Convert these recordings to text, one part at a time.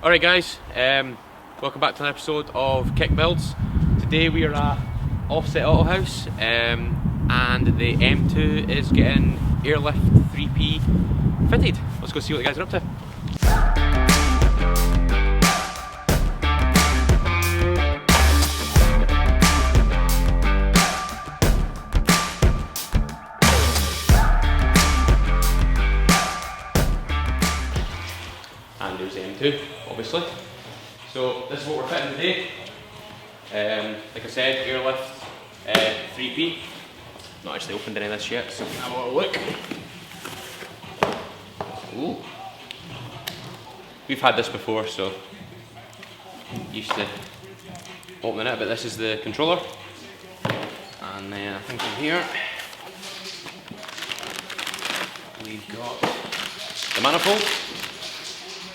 Alright guys, welcome back to an episode of Kick Builds. Today we are at Offset Autohaus and the M2 is getting Airlift 3P fitted. Let's go see what the guys are up to. And there's the M2, obviously. So this is what we're fitting today. Like I said, Airlift 3P. Not actually opened any of this yet, so have a little look. Ooh. We've had this before, so used to opening it, but this is the controller. And then I think in here we've got the manifold.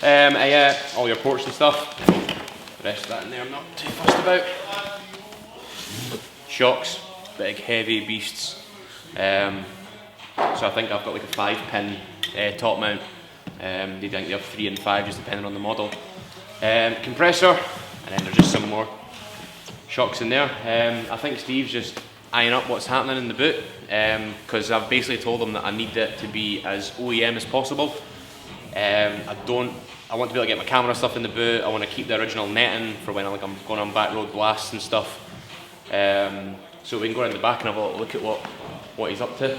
Yeah, all your ports and stuff. The rest of that in there I'm not too fussed about. Shocks, big heavy beasts. So I think I've got like a 5-pin top mount. They think they have 3 and 5 just depending on the model. Compressor, and then there's just some more shocks in there. I think Steve's just eyeing up what's happening in the boot because I've basically told him that I need it to be as OEM as possible. I want to be able to get my camera stuff in the boot. I want to keep the original netting for when I'm going on back road blasts and stuff. So we can go around the back and have a look at what he's up to.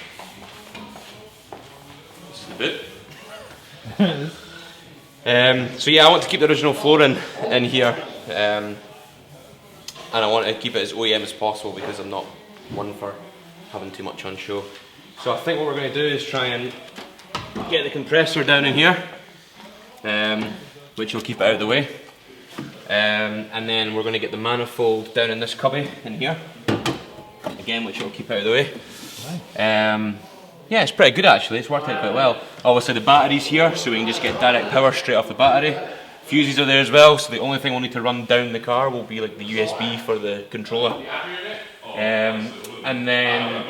This is the boot. So yeah, I want to keep the original flooring in here, and I want to keep it as OEM as possible because I'm not one for having too much on show. So I think what we're going to do is try and get the compressor down in here, which will keep it out of the way, and then we're going to get the manifold down in this cubby in here, again, which will keep it out of the way. Yeah, it's pretty good actually, it's worked out quite well. Obviously the battery's here, so we can just get direct power straight off the battery. Fuses are there as well, so the only thing we'll need to run down the car will be like the USB for the controller. And then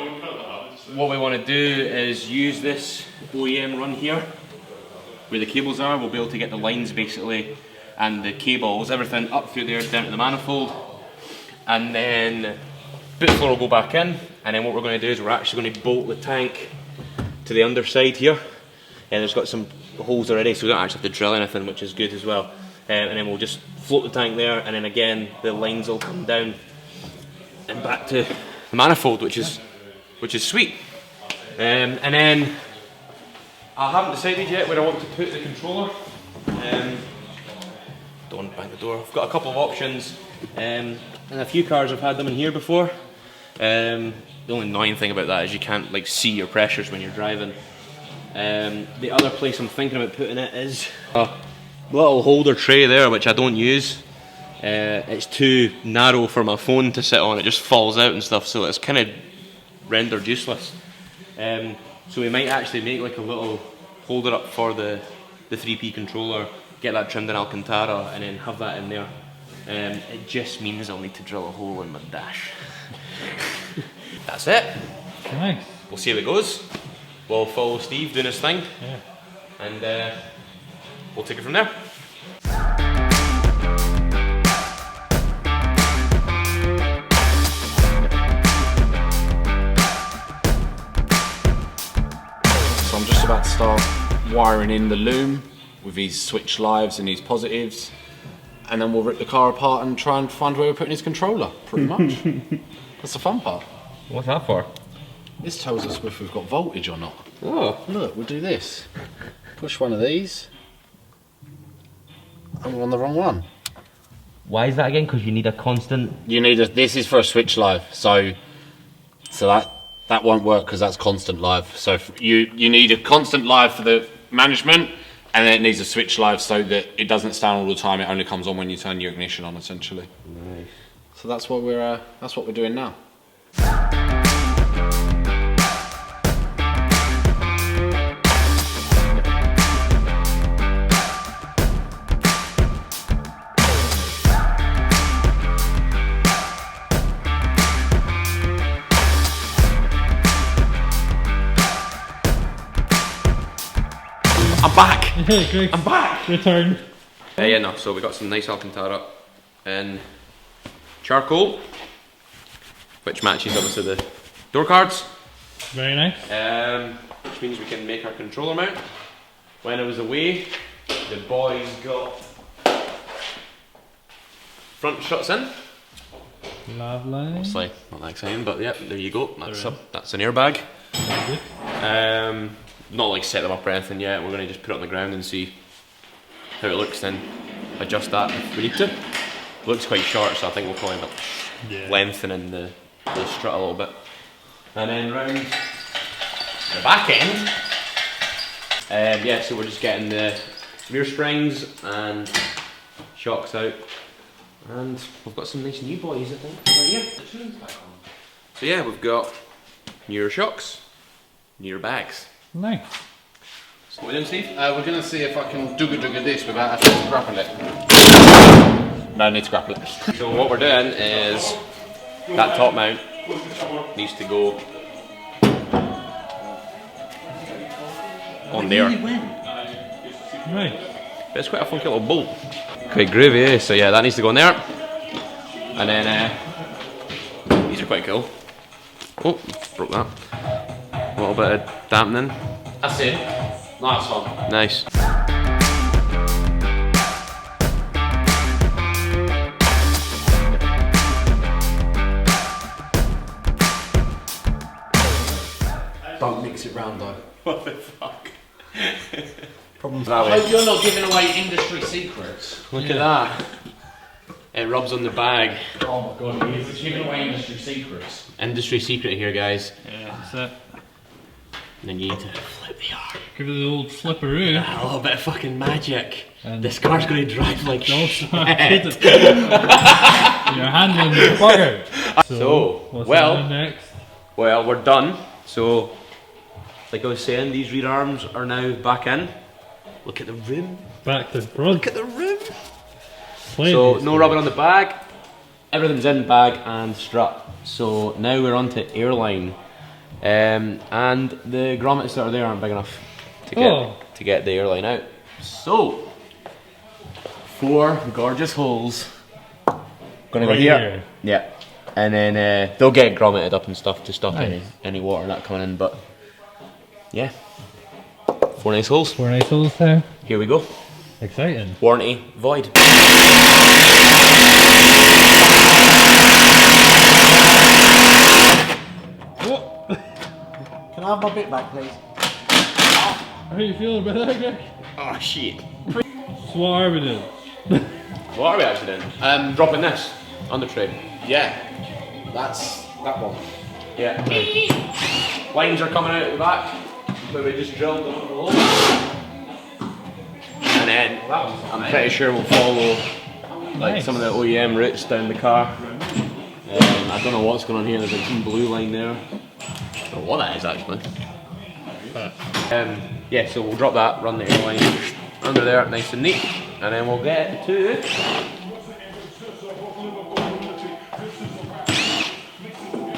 what we want to do is use this OEM run here where the cables are. We'll be able to get the lines basically and the cables, everything up through there down to the manifold, and then boot floor will go back in, and then what we're going to do is we're actually going to bolt the tank to the underside here, and there's got some holes already so we don't actually have to drill anything, which is good as well. And then we'll just float the tank there, and then again the lines will come down and back to the manifold, which is sweet. And then I haven't decided yet where I want to put the controller. Don't bang the door. I've got a couple of options, and a few cars have had them in here before. The only annoying thing about that is you can't like see your pressures when you're driving. The other place I'm thinking about putting it is a little holder tray there, which I don't use. It's too narrow for my phone to sit on. It just falls out and stuff, so it's kind of rendered useless. So we might actually make like a little holder up for the 3P controller, get that trimmed in Alcantara, and then have that in there. It just means I'll need to drill a hole in my dash. That's it. Nice. We'll see how it goes. We'll follow Steve doing his thing, and we'll take it from there. So I'm just about to start wiring in the loom with these switch lives and these positives, and then we'll rip the car apart and try and find where we're putting his controller, pretty much. That's the fun part. What's that for? This tells us if we've got voltage or not. Oh. Look, we'll do this. Push one of these, and we're on the wrong one. Why is that again? Because you need a constant... You need this is for a switch live, so that won't work because that's constant live. So you need a constant live for the management, and then it needs a switch live so that it doesn't stay on all the time. It only comes on when you turn your ignition on, essentially. Nice. So that's what we're doing now. I'm back! Great. I'm back! Return. Yeah, no, so we got some nice Alcantara in charcoal, which matches obviously the door cards. Very nice. Which means we can make our controller mount. When I was away, the boys got front struts in. Lovely. Obviously, not that exciting, but yeah, there you go. That's an airbag. Not like set them up or anything yet. We're going to just put it on the ground and see how it looks, then adjust that if we need to. It looks quite short, so I think we'll probably lengthen in the strut a little bit. And then round the back end, yeah, so we're just getting the rear springs and shocks out. And we've got some nice new boys, I think, right here. So yeah, we've got newer shocks, newer bags. Nice. So what are we doing, Steve? We're going to see if I can dugga this without having to grapple it. No need to grapple it. So what we're doing is that top mount needs to go on there. Right. But it's quite a funky little bolt. Quite groovy, eh? So yeah, that needs to go in there. And then these are quite cool. Oh, broke that. A little bit of dampening. That's it. Nice one. Nice. Don't mix it round though. What the fuck? Problems that way. I hope you're not giving away industry secrets. Look at that. It rubs on the bag. Oh my god, you're giving away industry secrets. Industry secret here, guys. Yeah, that's it. And then you need to flip the arm. Give it the old flipperoo. A little bit of fucking magic. And this car's going to drive like shit. You're handling the bugger. So, what's well, happening next? Well, we're done. So, like I was saying, these rear arms are now back in. Look at the rim. Back to front. Look at the rim. So, no rubbing on the bag. Everything's in bag and strut. So, now we're on to airline. And the grommets that are there aren't big enough to get the airline out. So, 4 gorgeous holes. Gonna go here. Yeah. And then they'll get grommeted up and stuff to stop any water not coming in, but yeah. 4 nice holes. 4 nice holes there. Here we go. Exciting. Warranty void. Can I have my bit back, please? How are you feeling about that, Greg? Oh shit. So what are we doing? What are we actually doing? Dropping this on the tray. Yeah. That's that one. Yeah. Lines are coming out the back where we just drilled them the hole. And then I'm pretty sure we'll follow like some of the OEM routes down the car. I don't know what's going on here. There's a green blue line there. I don't know what that is actually. Yeah, so we'll drop that, run the airline under there, nice and neat, and then we'll get to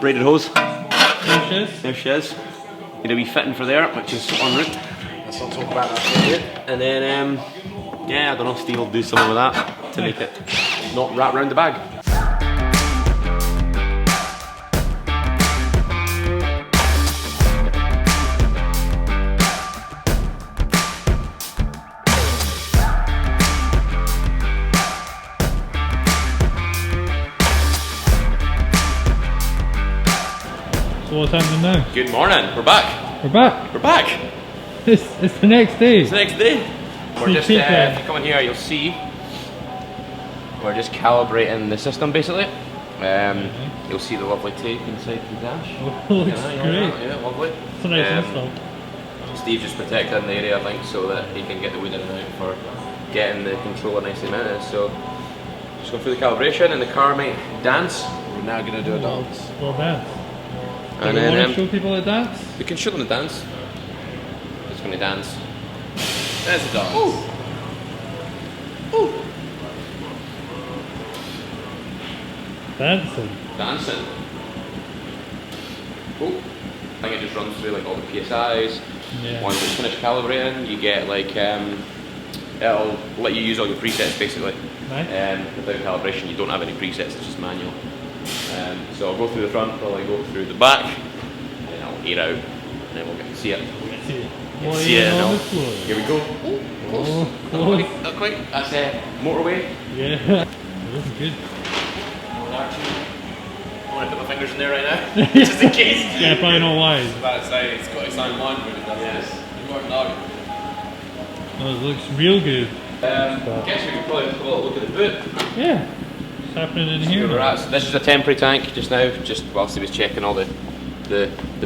braided hose. There she is. There she is. Need a wee fitting for there, which is en route. Let's not talk about that for a bit. And then, yeah, I don't know, Steve will do something with that to make it not wrap around the bag. So what's happening now? Good morning, we're back. We're back. We're back. It's the next day. It's the next day. We're just, if you come in here, you'll see, we're just calibrating the system basically. You'll see the lovely tape inside the dash. Oh, looks great. Yeah, lovely. It's a nice install. Steve just protected the area, I think, so that he can get the wood in and out for getting the controller nicely mounted. So, just going through the calibration, and the car might dance. We're now going to do a dance. Well dance. And Do you then want to show people a dance? we can show them the dance. It's going to dance. There's a dance. Ooh. Ooh. Dancing. Dancing. Oh, I think it just runs through like all the PSIs. Yeah. Once it's finished calibrating, you get like it'll let you use all your presets basically. Nice. Without calibration, you don't have any presets, it's just manual. So I'll go through the front, probably go through the back, and then I'll air out, and then we'll get to see it. See it. See it, and on I'll- the floor. Here we go. Oh, Not quite, not quite. That's motorway. Yeah. Looking good. I want to put my fingers in there right now, just in case. Yeah, probably not wise. About to say, it's got its own mind when it does Yes. this. You won't know. Oh, it looks real good. Guess we could probably have a little look at the boot. Yeah. What's happening in Where here? we're at. So this is a temporary tank just now, just whilst he was checking all the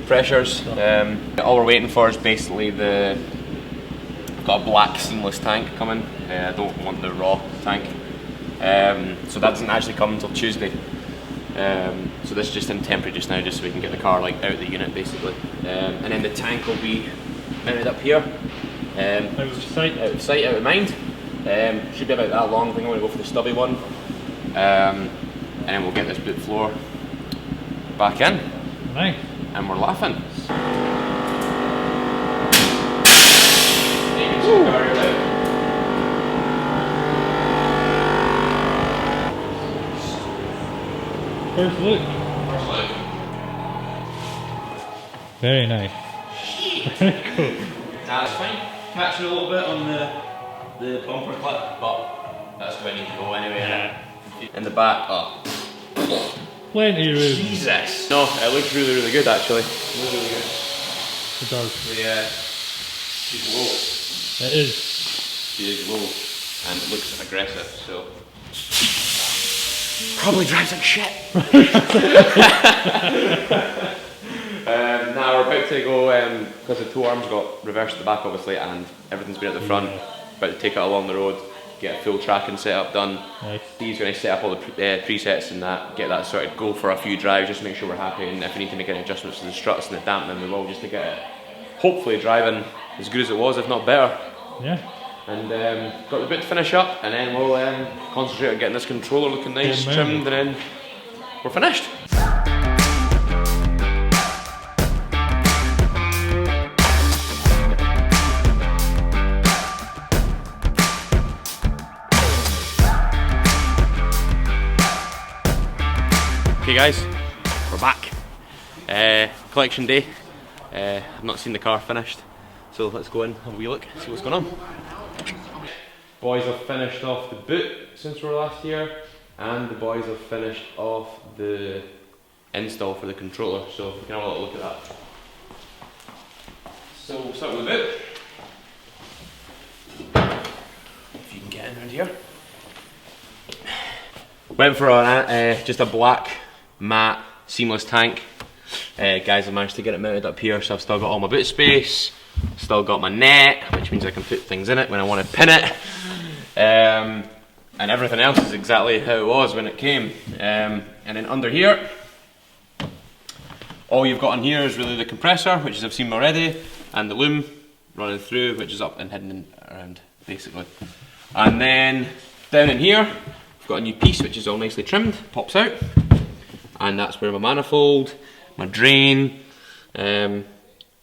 pressures. All we're waiting for is basically I've got a black seamless tank coming. I don't want the raw tank. So that doesn't actually come until Tuesday. So this is just in temporary just now, just so we can get the car like out of the unit basically. And then the tank will be mounted up here. Out of sight. Out of sight, out of mind. Should be about that long. I think I'm going to go for the stubby one. And then we'll get this boot floor back in. Nice. And we're laughing. You can see the car here now. First look. First look. Very nice. Very cool. That's fine. Catching a little bit on the bumper clip, but that's where I need to go anyway. Yeah. In the back, oh. Plenty of room. Jesus! No, it looks really, really good actually. Really, really good. It does. She's low. It is. She is low, and it looks aggressive, so. Probably drives like shit. Now we're about to go, because the two arms got reversed at the back obviously, and everything's been at the front. About to take it along the road, get a full tracking setup done. Nice. He's going to set up all the presets and that, get that sorted, go for a few drives, just make sure we're happy, and if we need to make any adjustments to the struts and the dampening, we will, just to get it hopefully driving as good as it was, if not better. Yeah. And got the boot to finish up, and then we'll concentrate on getting this controller looking nice, Yeah, trimmed, and then we're finished. Okay guys, we're back. Collection day. I've not seen the car finished, so let's go in, have a wee look, see what's going on. Boys have finished off the boot since we were last here, and the boys have finished off the install for the controller, so we can have a little look at that. So we'll start with the boot. If you can get in around here. Went for just a black matte seamless tank. Guys, I managed to get it mounted up here, so I've still got all my boot space, still got my net, which means I can put things in it when I want to pin it, and everything else is exactly how it was when it came. And then under here, all you've got in here is really the compressor, which is I've seen already, and the loom running through, which is up and hidden around basically. And then down in here, I've got a new piece which is all nicely trimmed, pops out, and that's where my manifold, my drain, and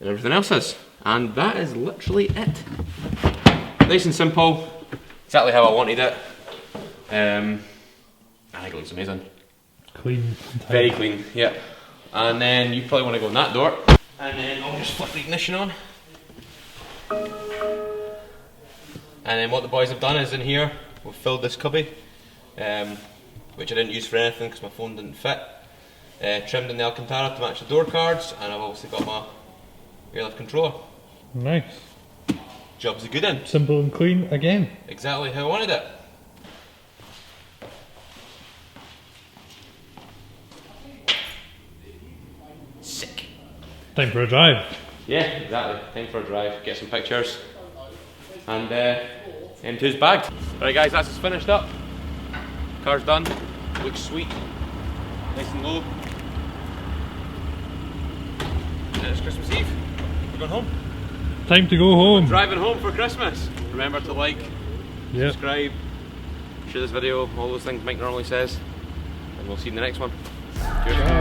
everything else is. And that is literally it. Nice and simple, exactly how I wanted it. I think it looks amazing. Clean. Very clean, yeah. And then you probably want to go in that door. And then I'll just flip the ignition on. And then what the boys have done is in here, we've filled this cubby, which I didn't use for anything because my phone didn't fit. Trimmed in the Alcantara to match the door cards, and I've obviously got my Airlift controller. Nice. Job's a good one. Simple and clean again. Exactly how I wanted it. Sick. Time for a drive. Yeah, exactly. Time for a drive, get some pictures. And M2's bagged. Alright guys, that's us finished up. Car's done. Looks sweet. Nice and low. And it's Christmas Eve. We're going home. Time to go home. Driving home for Christmas. Remember to like, Yep. subscribe, share this video, all those things Mike normally says. And we'll see you in the next one. Cheers. Bye.